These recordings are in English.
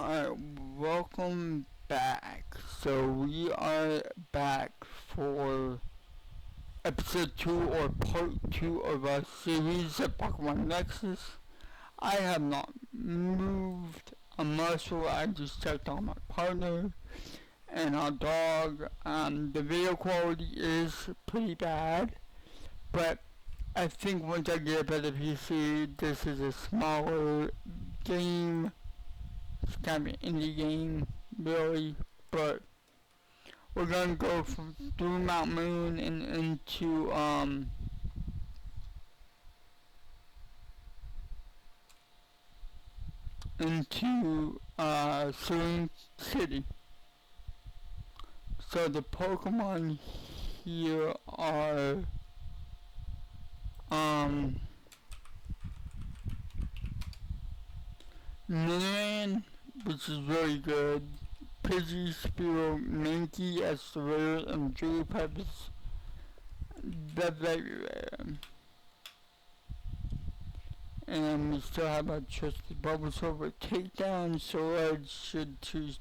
Alright, welcome back. So we are back for episode 2 or part 2 of our series of Pokemon Nexus. I have not moved a muscle. I just checked on my partner and our dog. The video quality is pretty bad, but I think once I get a better PC, this is a smaller game. It's kind of an indie game, really, but we're gonna go through Mount Moon and into Serene City. So the Pokemon here are Nidoran, which is very good. Pidgey, Spearow, Mankey, Asteroid, and Jigglypuff is very rare. And we still have our trusted Bulbasaur with takedown, so I should choose,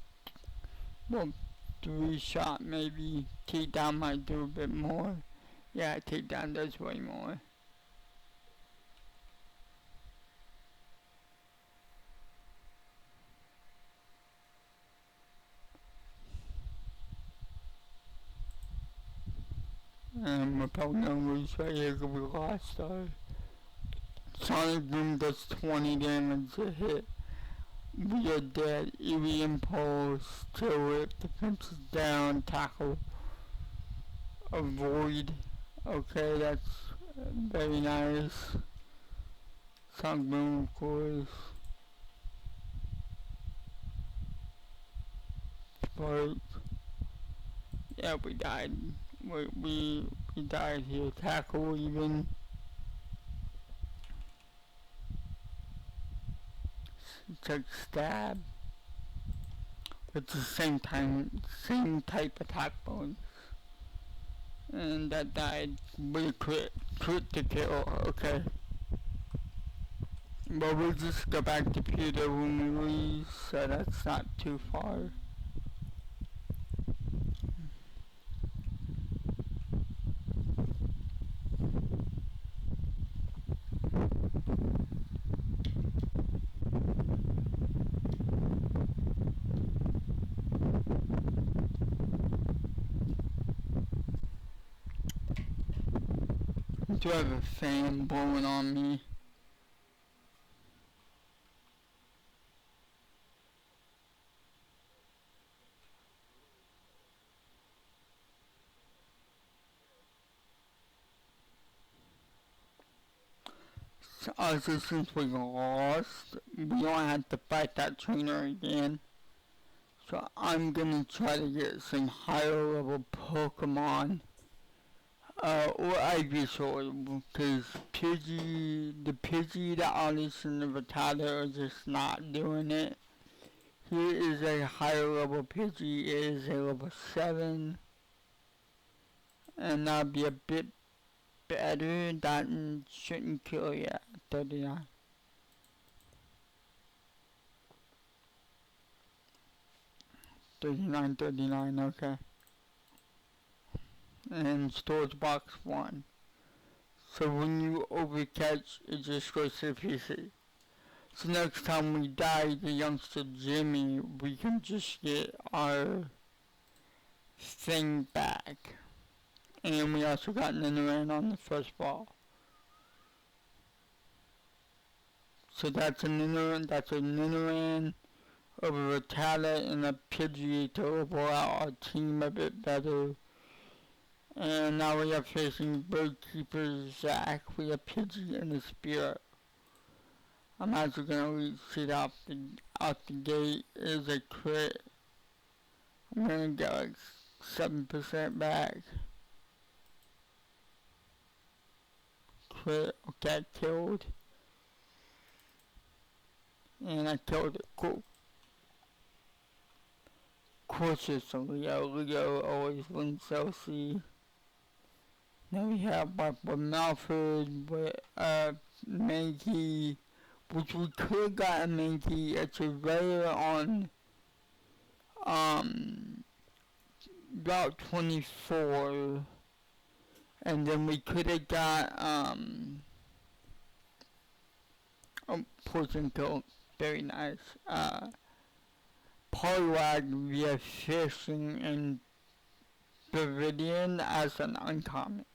well, 3-shot maybe. Takedown might do a bit more. Yeah, takedown does way more. And Repel numbers right here could be lost though. Sonic Boom does 20 damage a hit. We are dead. Eerie Impulse, Chill Whip, Defense is down, Tackle, Avoid. Okay, that's very nice. Sonic Boom, of course. But yeah, we died. We died here. Tackle even. Check Stab. It's the same type attack bonus. And that died with a crit to kill. Okay. But we'll just go back to Peter when we leave, so that's not too far. I do have a fan blowing on me. Also, since we lost, we don't have to fight that trainer again. So I'm gonna try to get some higher level Pokemon. Or Ivysaur, because the Pidgey, the Oddish, and the Rattata are just not doing it. Here is a higher level Pidgey, it is a level 7. And that'll be a bit better. That shouldn't kill yet. 39. Okay. And storage box 1. So when you overcatch, it just goes to the PC. So next time we die, the youngster Jimmy, we can just get our thing back. And we also got Nidoran on the first ball. So that's a Nidoran over a Rattata and a Pidgey to level out our team a bit better. And now we are facing Birdkeeper Zach. We have Pidgey and the Spearow. I'm actually gonna reach it out the gate. It is a crit. I'm gonna get like 7% back. Crit. Okay, I killed. And I killed it. Cool. Of course it's a Leo. Leo always wins Celsi. Now we have Malford with Maggie which we could got a Mankey. It's a rare on um Route 24, and then we could have got Poison Coat, very nice. Poliwag via Fishing and Viridian as an uncommon.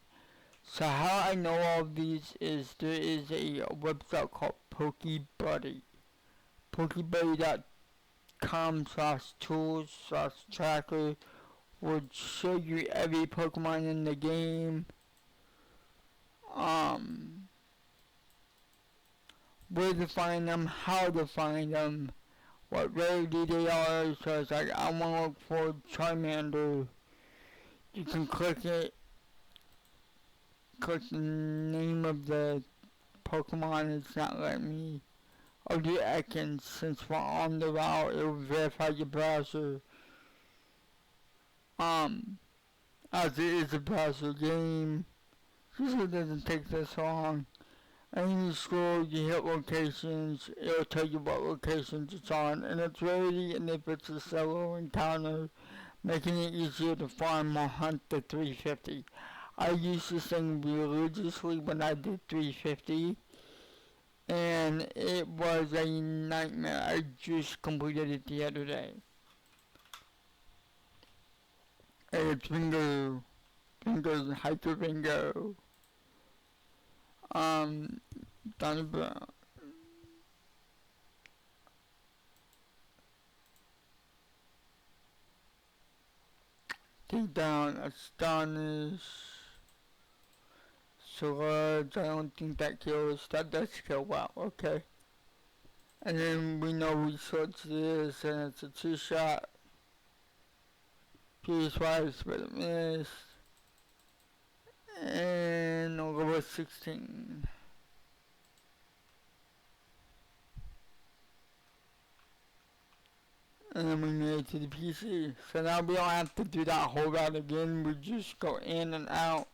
So how I know all of these is there is a website called PokeBuddy. PokeBuddy.com/tools/tracker would show you every Pokemon in the game. Where to find them, how to find them, what rarity they are. So it's like, I want to look for Charmander. You can click it, click the name of the Pokemon. It's not letting me. Or the Ekans, since we're on the route, it will verify your browser. As it is a browser game, usually it doesn't take this long. And you scroll, you hit locations, it'll tell you what locations it's on, and its rarity, and if it's a solo encounter, making it easier to farm or hunt the 350. I used this thing religiously when I did 350, and it was a nightmare. I just completed it the other day. And it's Bingo, Hiker Bingo, Donnie Brown. Take down, Astonish, Sludge. I don't think that kills. That does kill. Wow, okay. And then we know we Sludge this, and it's a 2-shot. PS5 Split a Miss. And over 16. And then we made it to the PC. So now we don't have to do that whole route again. We just go in and out.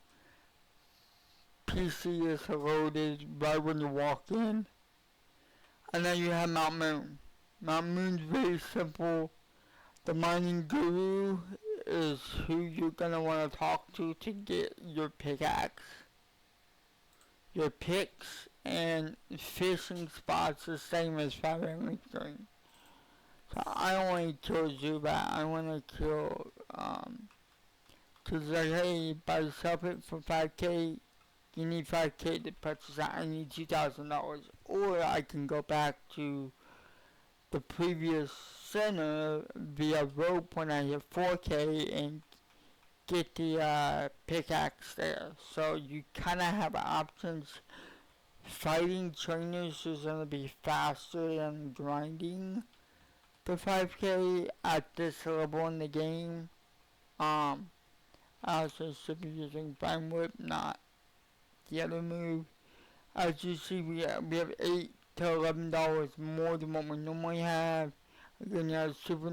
PC is loaded right when you walk in. And then you have Mount Moon. Mount Moon's very simple. The mining guru is who you're gonna want to talk to get your pickaxe, your picks, and fishing spots the same as Fire Emblem Green. So I don't want to kill Zubat. I want to kill cause like, hey, buy sell it for 5K. You need 5K to purchase that. I need $2,000, or I can go back to the previous center via rope when I hit 4K and get the pickaxe there. So you kind of have options. Fighting trainers is going to be faster than grinding the 5K at this level in the game. I also should be using Vine Whip, not the other move. As you see, we have $8 to $11 more than what we normally have. Again, you have Super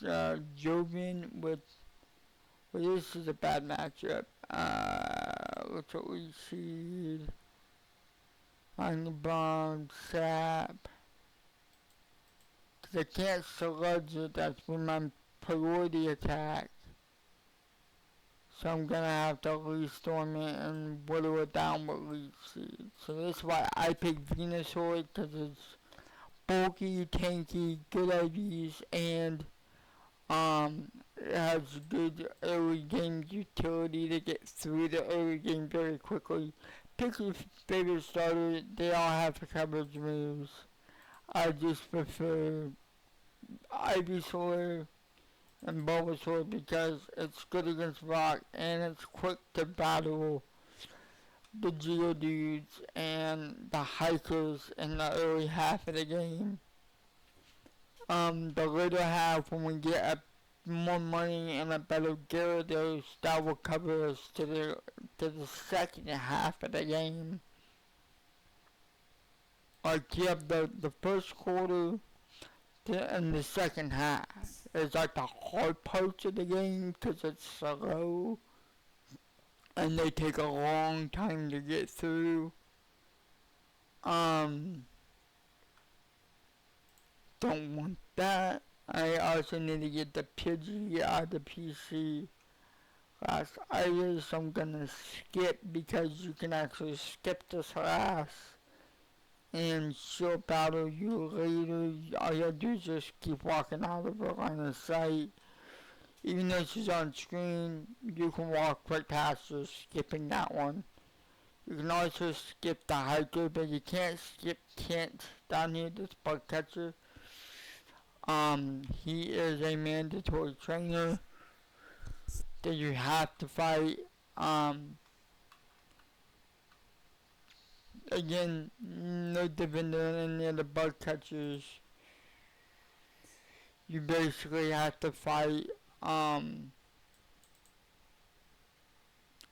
Jovian with, well, this is a bad matchup. Let's what we see. Lightning Bomb, Sap. Because I can't sludge it, that's with my priority attack. So I'm gonna have to Storm it and whittle it down with Leech Seed. So that's why I picked Venusaur, because it's bulky, tanky, good IVs, and it has good early game utility to get through the early game very quickly. Pick your favorite starter, they all have the coverage moves. I just prefer Ivysaur and Bulbasaur because it's good against rock and it's quick to battle the Geodudes and the hikers in the early half of the game. The later half, when we get more money and a better Gyarados, that will cover us to the second half of the game. Like, you have the first quarter and the second half. It's like the hard parts of the game because it's slow and they take a long time to get through. don't want that. I also need to get the Pidgey out of the PC. Last iris I'm gonna skip because you can actually skip this last and she'll battle you later. All you have to do is just keep walking out of her line of sight. Even though she's on screen, you can walk right past her, skipping that one. You can also skip the hiker, but you can't skip Kent down here, this bug catcher. He is a mandatory trainer that you have to fight. Again, no different than any of the bug catchers. You basically have to fight, a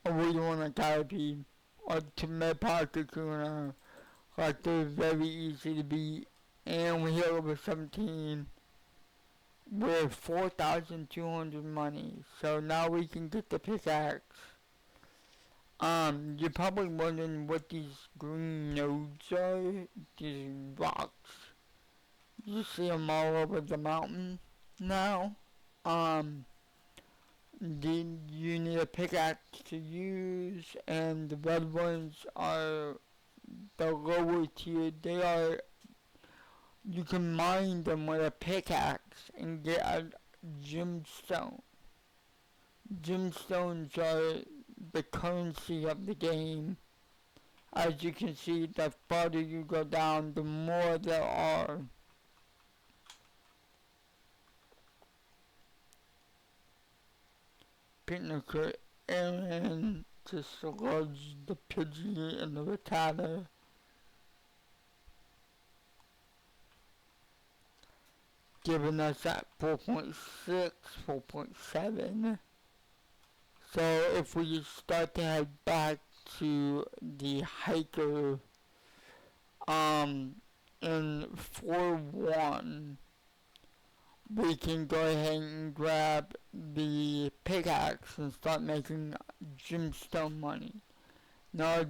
Weedle and a Caterpie, or Timid Kakuna. Like, they're very easy to beat. And we hit over 17 with 4,200 money. So now we can get the pickaxe. You're probably wondering what these green nodes are. These rocks. You see them all over the mountain now. You need a pickaxe to use, and the red ones are the lower tier. You can mine them with a pickaxe and get a gemstone. Gemstones are the currency of the game. As you can see, the farther you go down, the more there are. Picnicker Aaron to sludge the Pidgey and the Rattata. Giving us that 4.6, 4.7. So if we start to head back to the hiker, in 4-1, we can go ahead and grab the pickaxe and start making gemstone money. Now,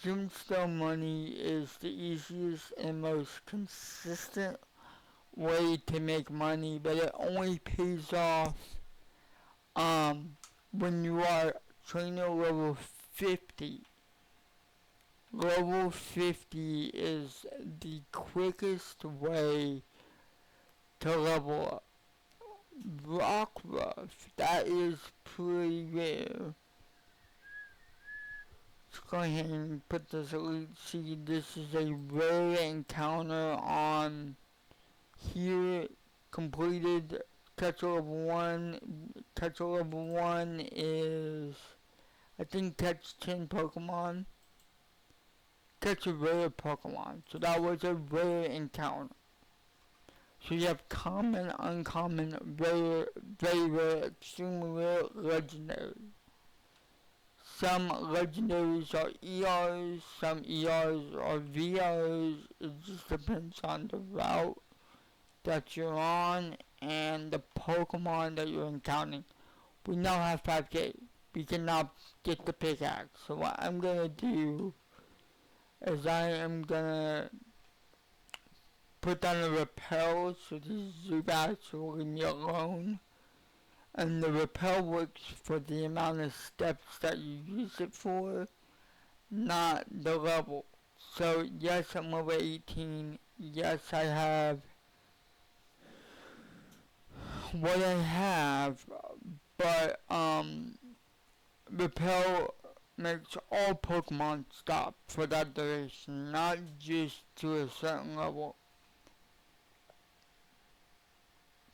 gemstone money is the easiest and most consistent way to make money, but it only pays off when you are trainer level 50. Level 50 is the quickest way to level up. Rockruff, that is pretty rare. Let's go ahead and put this elite seed. This is a rare encounter on here. Completed. Catcher level 1. Catcher level 1 is, I think, catch 10 Pokemon. Catch a rare Pokemon. So that was a rare encounter. So you have common, uncommon, rare, very rare, extremely rare, legendary. Some legendaries are ERs, some ERs are VRs. It just depends on the route that you're on and the Pokemon that you're encountering. We now have 5K. We can now get the pickaxe. So what I'm gonna do is I am gonna put down a repel so the Zubats will leave me alone. And the repel works for the amount of steps that you use it for, not the level. So yes, I'm level 18. Yes, I have what I have, but repel makes all Pokemon stop for that duration, not just to a certain level.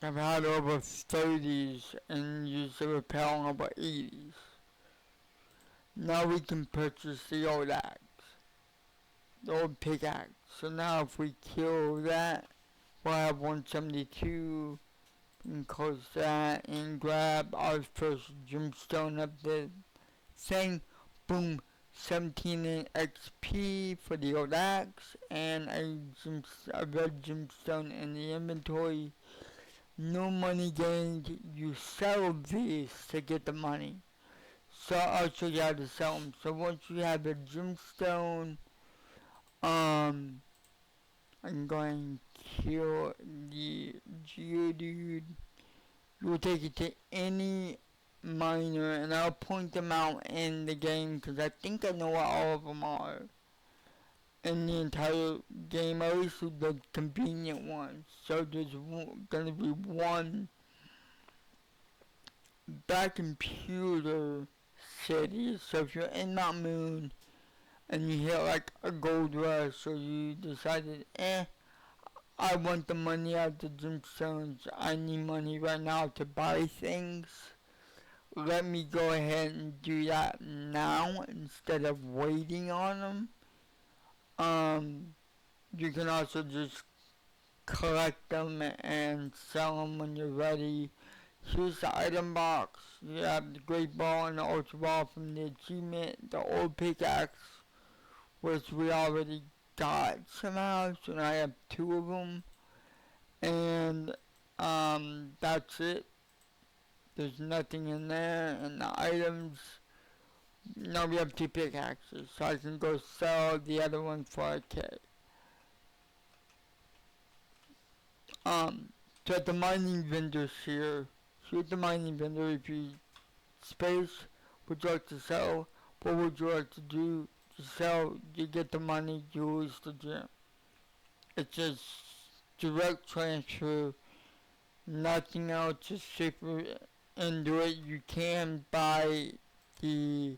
I've had over 30s and used the repel on over 80s. Now we can purchase the old axe, the old pickaxe. So now if we kill that, we'll have 172. We can close that and grab our first gemstone of the thing. Boom, 17 in XP for the old axe and a red gemstone in the inventory. No money gained. You sell these to get the money. So I'll show you how to sell them. So once you have a gemstone, I'm going to kill the Geodude. You'll take it to any miner, and I'll point them out in the game because I think I know what all of them are in the entire game, at least the convenient ones. So there's gonna be one back in Pewter City. So if you're in Mount Moon and you hit like a gold rush, or you decided, I want the money out of the gemstones, I need money right now to buy things, let me go ahead and do that now instead of waiting on them. You can also just collect them and sell them when you're ready. Here's the item box. You have the Great Ball and the Ultra Ball from the achievement, the old pickaxe, which we already got somehow, so now I have 2 of them. And that's it. There's nothing in there, and the items. Now we have 2 pickaxes, so I can go sell the other one for a K. So at the mining vendors here, here's the mining vendor. If you space, would you like to sell? What would you like to do to sell? You get the money, you lose the gem. It's just direct transfer, nothing else, just safer into it. You can buy the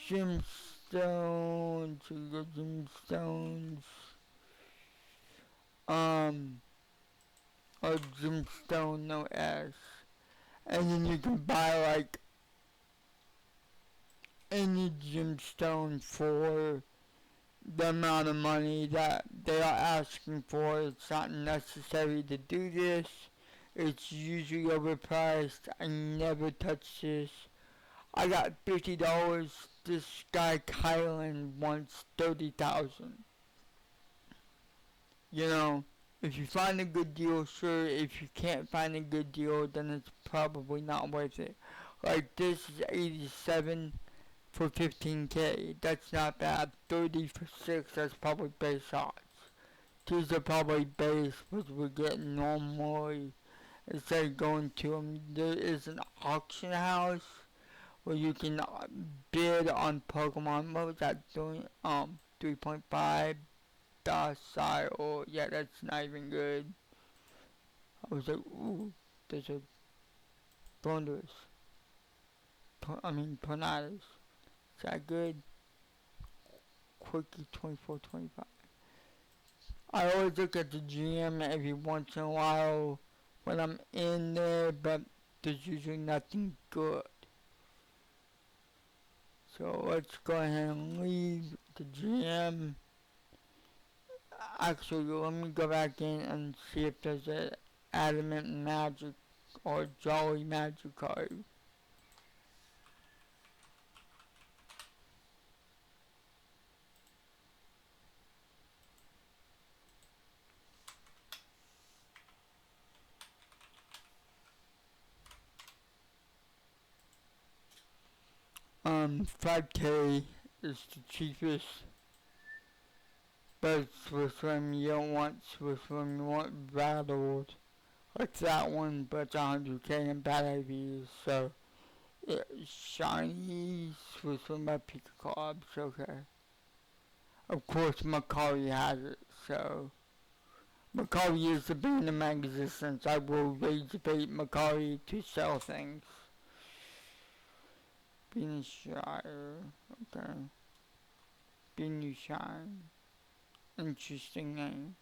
gemstones, or gemstone, no S. And then you can buy like any gemstone for the amount of money that they are asking for. It's not necessary to do this. It's usually overpriced. I never touch this. I got $50. This guy Kylan wants 30,000. You know, if you find a good deal, sure. If you can't find a good deal, then it's probably not worth it. Like this is 87 for 15k. That's not bad. 30 for 6. That's probably base odds. These are probably base, which we're getting normally instead of going to them. There is an auction house where you can bid on Pokemon. What was that doing? 3.5 docile. Yeah, that's not even good. I was like, ooh, there's a Thunders. Tornadoes. Is that good? Quickie 24-25. I always look at the GM every once in a while when I'm in there, but there's usually nothing good. So let's go ahead and leave the GM. Actually, let me go back in and see if there's an Adamant Magic or Jolly Magic card. $5K is the cheapest, but Swiss Rim, you don't want Swiss Rim, you want Rattled, like that one, but it's 100k and bad IVs, so shiny Swiss Rim by Pika Clubs, okay. Of course, Macari has it, so Macari is the bane of my existence. I will rage bait Macari to sell things. Venus Shire, okay. Venus Shine. Interesting name.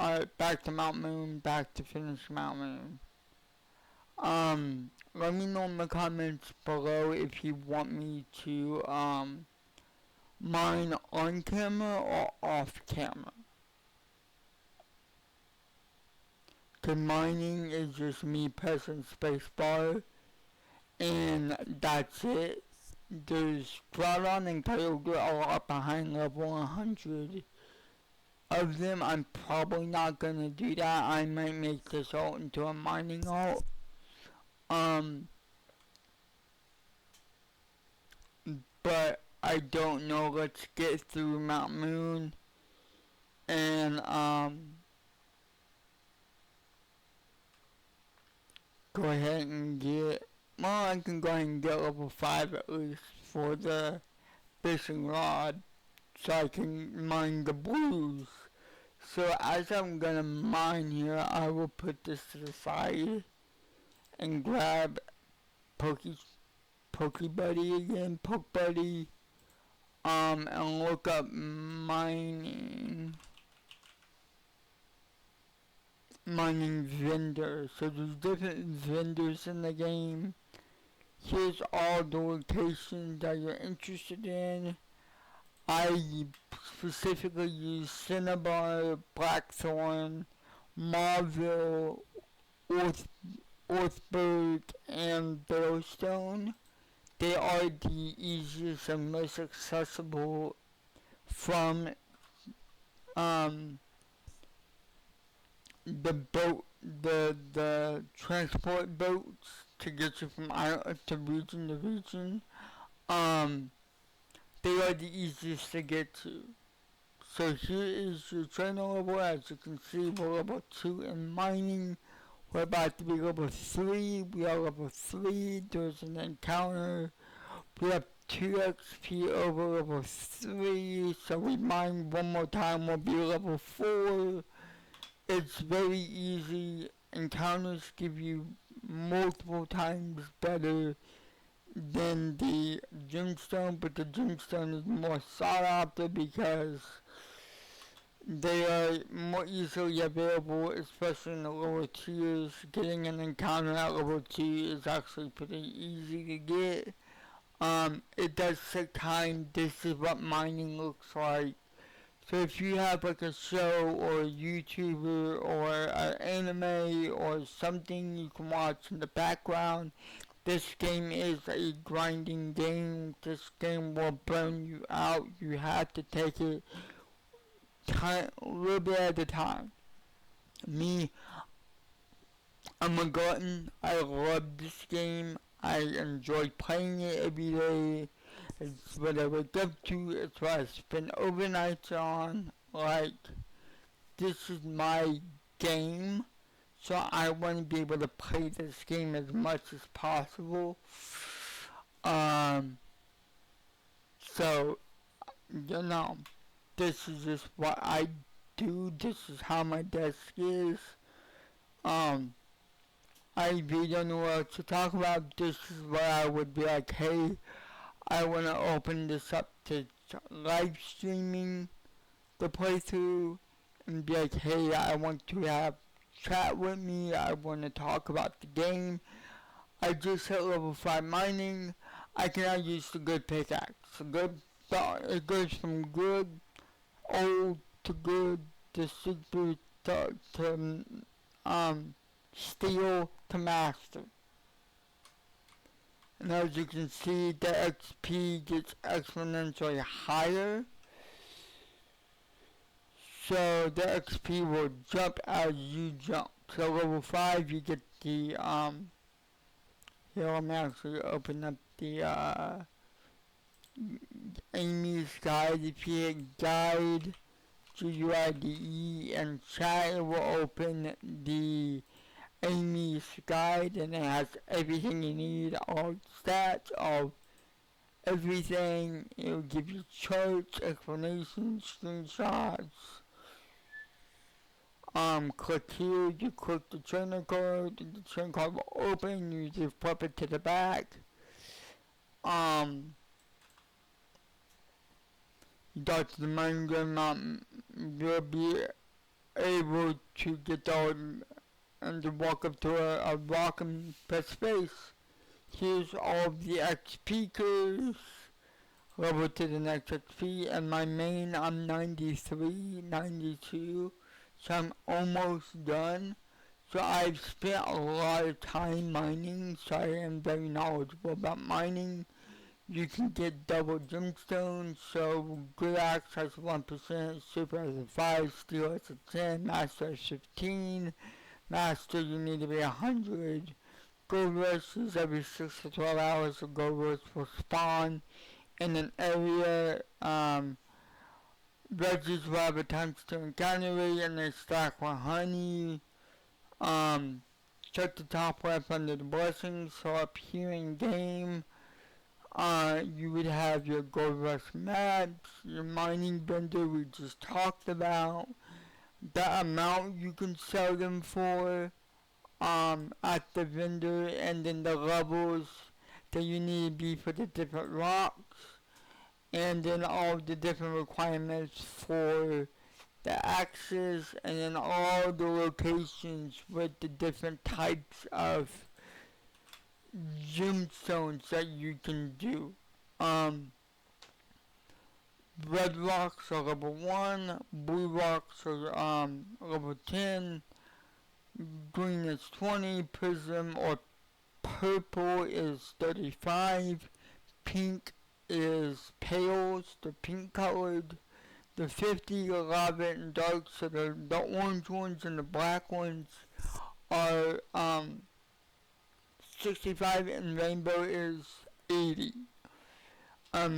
Alright, back to Mount Moon, back to finish Mount Moon. Let me know in the comments below if you want me to, mine on camera or off camera. Cause mining is just me pressing spacebar, and that's it. There's Groudon and Kyogre a lot behind level 100 of them. I'm probably not gonna do that. I might make this ult into a mining ult. But I don't know. Let's get through Mount Moon and go ahead and get. Well, I can go ahead and get level 5 at least for the fishing rod, so I can mine the blues. So as I'm gonna mine here, I will put this to the side and grab Pokebuddy again, Pokebuddy, and look up mining vendors. So there's different vendors in the game. Here's all the locations that you're interested in. I specifically use Cinnabar, Blackthorn, Marville, Orthberg, and Barrowstone. They are the easiest and most accessible from the transport boats to get you from island to region. They are the easiest to get to. So here is your trainer level. As you can see, we're level 2 in mining. We're about to be level 3. We are level 3. There's an encounter. We have 2 XP over level 3. So we mine one more time. We'll be level 4. It's very easy. Encounters give you multiple times better than the gemstone, but the gemstone is more sought after because they are more easily available, especially in the lower tiers. Getting an encounter at level 2 is actually pretty easy to get. It does take time. This is what mining looks like. So if you have like a show or a YouTuber or an anime or something you can watch in the background, this game is a grinding game. This game will burn you out. You have to take it a little bit at a time. Me, I'm a glutton. I love this game. I enjoy playing it every day. It's what I wake up to. It's what I spend overnights on. Like, this is my game. So I want to be able to play this game as much as possible. So, you know, this is just what I do. This is how my desk is. I really don't know what to talk about. This is where I would be like, hey, I want to open this up to live streaming the playthrough and be like, hey, I want to have chat with me. I want to talk about the game. I just hit level 5 mining. I can now use the good pickaxe. It goes from good, old to good, to super, to steel to master. And as you can see, the XP gets exponentially higher. So the XP will jump as you jump. So level 5 you get the here let me actually open up the Amy's guide. If you hit guide, GUIDE and chat, it will open the Amy's guide, and it has everything you need, all stats, all everything. It will give you charts, explanations, screenshots. Click here, you click the trainer card, and the trainer card will open, you just flip it to the back. You got to the main game, you'll be able to get down and to walk up to a rock and press space. Here's all of the XP curves. Level to the next XP, and my main, I'm 93, 92, so I'm almost done. So I've spent a lot of time mining, so I am very knowledgeable about mining. You can get double gemstones, so good axe has 1%, super has a 5, steel has a 10, master has 15. Master, you need to be 100. Gold rushes every 6 to 12 hours, a gold rush will spawn in an area. Veggies will have a chance to encounter it, and they stack with honey. Um, Check the top left under the blessings. So up here in game, you would have your gold rush maps, your mining vendor we just talked about, the amount you can sell them for, at the vendor, and then the levels that you need to be for the different rocks, and then all the different requirements for the axes, and then all the locations with the different types of gemstones that you can do. Um, Red rocks are level 1, blue rocks are level 10, green is 20, prism or purple is 35, pink is pales, the pink colored, the 50 are lava and dark, so the orange ones and the black ones are 65, and rainbow is 80.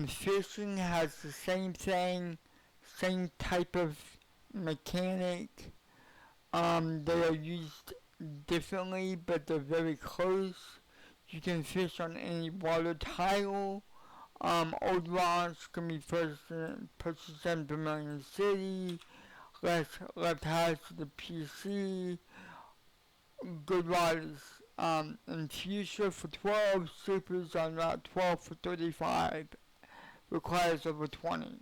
Fishing has the same thing, same type of mechanic. They are used differently, but they're very close. You can fish on any water tile. Old rocks can be purchased in Vermilion City. Left has the PC. Good riders. And Fuchsia for 12. Supers on Route 12 for 35. Requires over 20.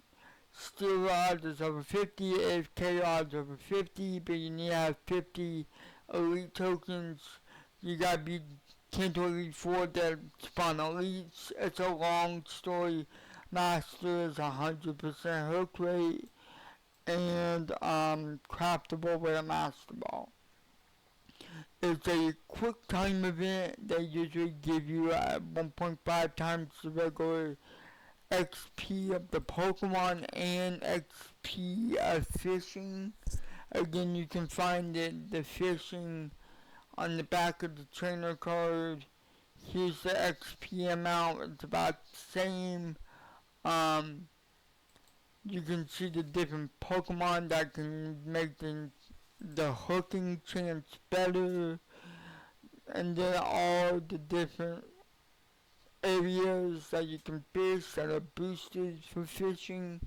Steel rod is over 50, AFK rods over 50, but you need to have 50 elite tokens. You gotta be 10 to elite 4 that spawn elites. It's a long story. Master is 100% hook rate, and craftable with a master ball. It's a quick time event. They usually give you 1.5 times the regular XP of the Pokemon and XP of fishing. Again, you can find the fishing on the back of the trainer card. Here's the XP amount. It's about the same. You can see the different Pokemon that can make the hooking chance better. And then all the different areas that you can fish that are boosted for fishing.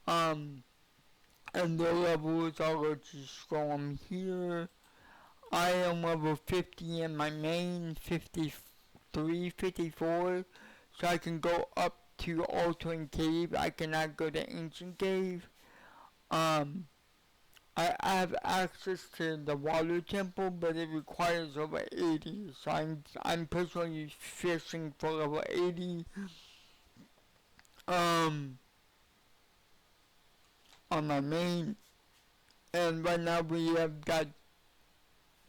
And the levels, I'll let you scroll them here. I am level 50 in my main, 53, 54, so I can go up to Altering Cave. I cannot go to Ancient Cave. I have access to the Water Temple, but it requires over 80, so I'm personally fishing for level 80. On my main, and right now we have got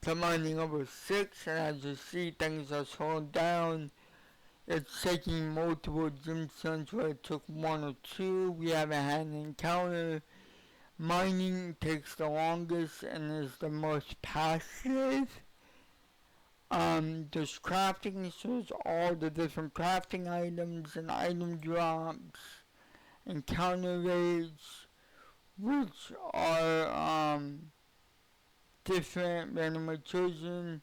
the mining over 6, and as you see, things are slowing down. It's taking multiple gemstones where it took 1 or 2. We haven't had an encounter. Mining takes the longest and is the most passive. There's crafting, so there's all the different crafting items and item drops, encounter raids, which are different, randomly chosen.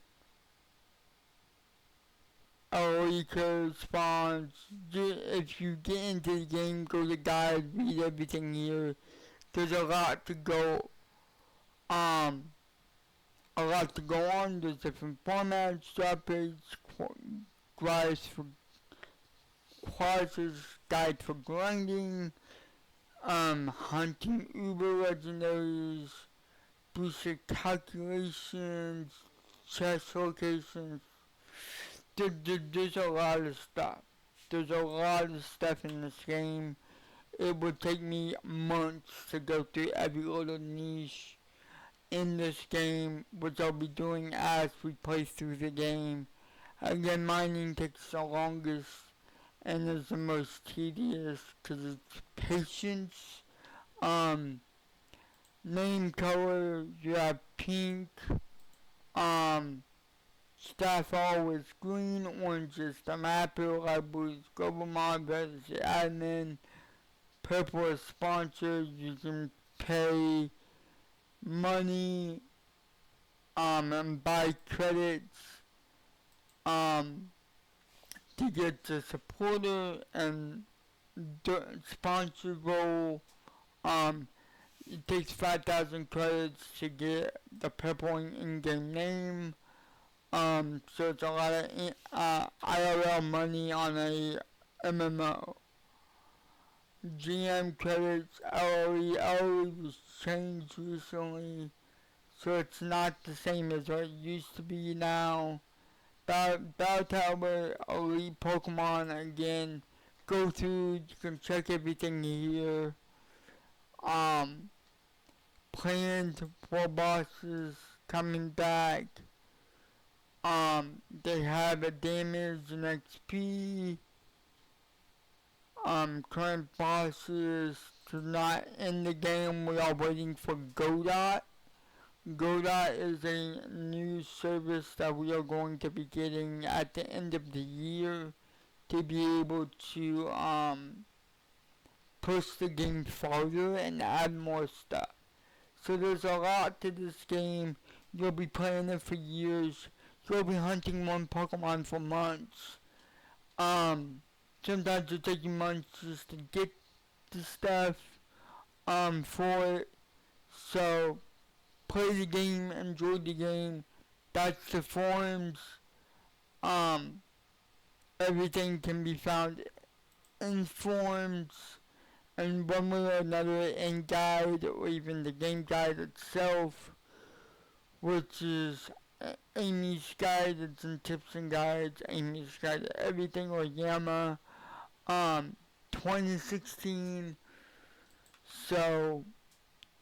Eco spawns. If you get into the game, go to the guide, read everything here. There's a lot to go, on. There's different formats, drop rates, guides for classes, guide for grinding, hunting uber legendaries, boosted calculations, chest locations. There's a lot of stuff. There's a lot of stuff in this game. It would take me months to go through every little niche in this game, which I'll be doing as we play through the game. Again, mining takes the longest and is the most tedious because it's patience. Name color, you have pink, Starfall is green, orange is the mapper, light blue is global mod, red is the admin, purple is sponsored. You can pay money and buy credits um, to get the supporter and sponsor role. Um, it takes 5,000 credits to get the purple in-game name. So it's a lot of IRL money on a MMO. GM credits, LOE. LOE was changed recently, so it's not the same as what it used to be now. Battle Tower, Elite Pokemon, again, go through, you can check everything here. Planned for bosses coming back. They have a damage and XP. Current bosses to not end the game. We are waiting for Godot. Godot is a new service that we are going to be getting at the end of the year to be able to push the game farther and add more stuff. So there's a lot to this game. You'll be playing it for years. You'll be hunting one Pokemon for months. Sometimes it'll take you months just to get the stuff for it. So play the game, enjoy the game. That's the forums. Everything can be found in forums in one way or another, in guide or even the game guide itself, which is Amy's guide. It's in tips and guides. Amy's guide to everything, or Yama. 2016. So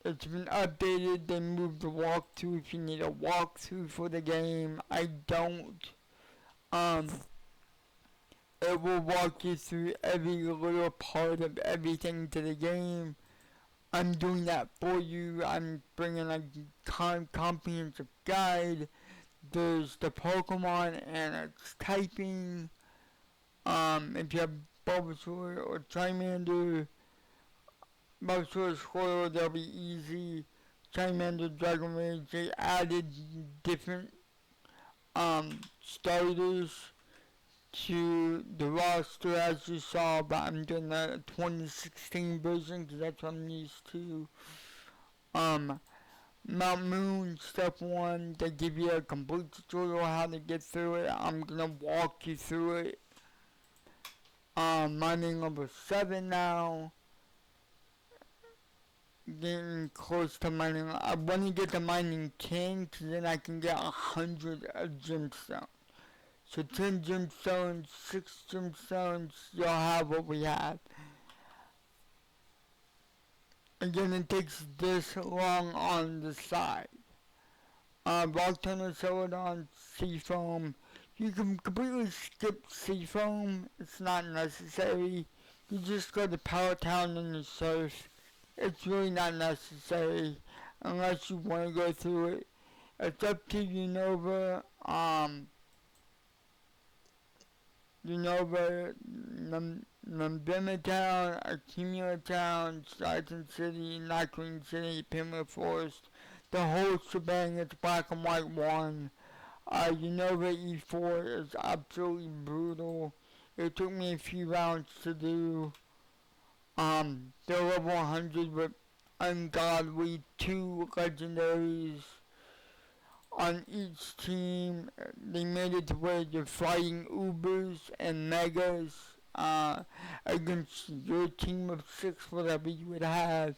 it's been updated. They moved the walkthrough if you need a walkthrough for the game. I don't. It will walk you through every little part of everything to the game. I'm doing that for you. I'm bringing a comprehensive guide. There's the Pokemon and its typing. If you have Bulbasaur or Charmander, Bulbasaur, Squirtle, they'll be easy. Charmander, Dragon Rage, they added different starters to the roster, as you saw, but I'm doing the 2016 version because that's what I'm used to. Mount Moon, step 1, they give you a complete tutorial how to get through it. I'm gonna walk you through it. Mining level 7 now. Getting close to mining. I want to get to mining 10 because then I can get 100 gemstones. So 10 gemstones, 6 gemstones, you'll have what we have. Again, it takes this long on the side. Rock Tunnel, Celadon, Seafoam. You can completely skip Seafoam. It's not necessary. You just go to Power Town and you surf. It's really not necessary unless you want to go through it. It's up to Unova. Numbima Town, Accumula Town, Sargent City, Night Queen City, Pimlico Forest, the whole shebang. It's black and white 1. Unova E4 is absolutely brutal. It took me a few rounds to do. They're level 100 with ungodly 2 legendaries on each team. They made it to where you're fighting Ubers and Megas against your team of 6, whatever you would have.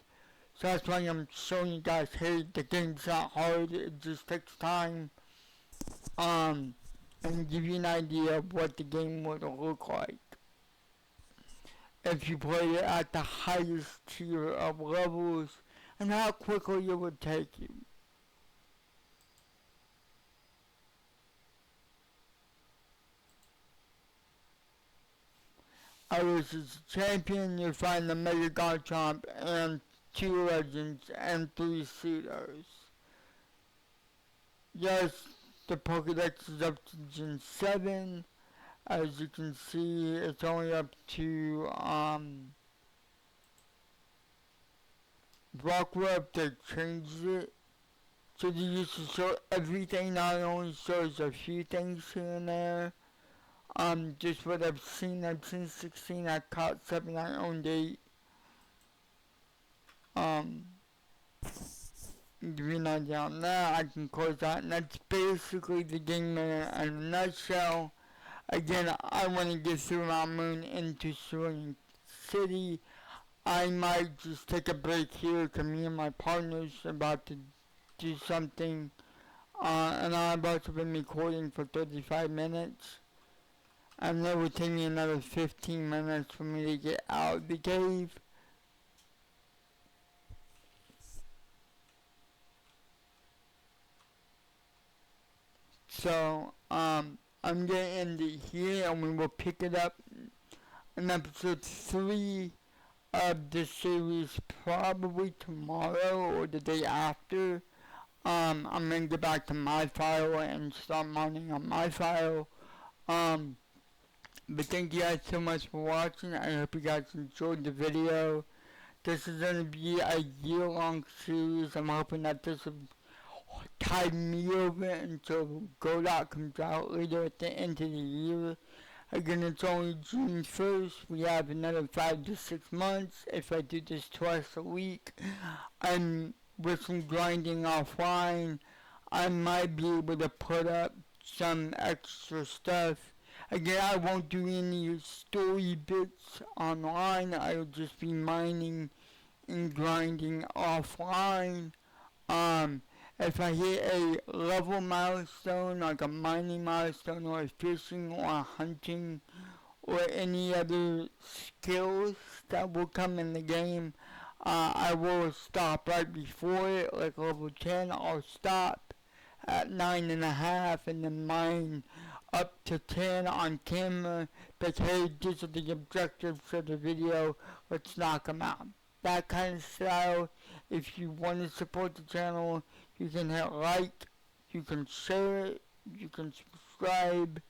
So that's why I'm showing you guys, hey, the game's not hard, it just takes time. And give you an idea of what the game would look like if you play it at the highest tier of levels, and how quickly it would take you. Others is champion, you find the Mega Garchomp and 2 legends and 3 suitors. Yes, The Pokedex is up to Gen 7. As you can see, it's only up to, Rockruff. They changed it. So they used to show everything, now it only shows a few things here and there. Just what I've seen 16, I caught 7, I owned 8. Give me an idea on that, I can close that, and that's basically the game in a nutshell. Again, I want to get through Mount Moon into Cerulean City. I might just take a break here because me and my partner's about to do something. And I've also been recording for 35 minutes. And it would take me another 15 minutes for me to get out of the cave. So, I'm gonna end it here and we will pick it up in episode 3 of the series probably tomorrow or the day after. I'm gonna get back to my file and start mounting on my file. But thank you guys so much for watching. I hope you guys enjoyed the video. This is gonna be a year-long series. I'm hoping that this will tide me over until Godot comes out later at the end of the year. Again, it's only June 1st. We have another 5 to 6 months if I do this twice a week. And with some grinding offline, I might be able to put up some extra stuff. Again, I won't do any story bits online. I'll just be mining and grinding offline. If I hit a level milestone, like a mining milestone or a fishing or a hunting or any other skills that will come in the game, I will stop right before it, like level 10, I'll stop at 9.5 and then mine up to 10 on camera, but hey, these are the objectives for the video, let's knock them out. That kind of style. If you want to support the channel, you can hit like, you can share it, you can subscribe,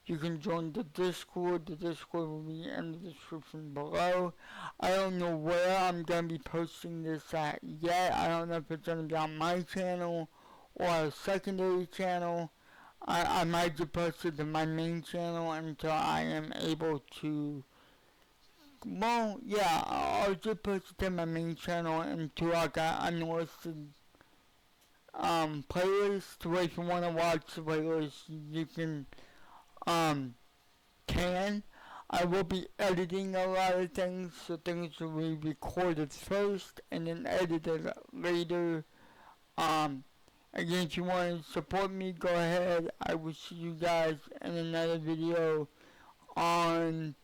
you can join the Discord. The Discord will be in the description below. I don't know where I'm going to be posting this at yet. I don't know if it's going to be on my channel or a secondary channel. I might just post it to my main channel until I am able to, well, yeah, I'll just post it to my main channel until I got unlisted playlist, where if you want to watch the playlist, you can. I will be editing a lot of things, so things will be recorded first and then edited later. Again, if you want to support me, go ahead. I will see you guys in another video on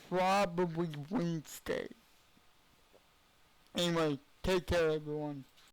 probably Wednesday. Anyway, take care, everyone.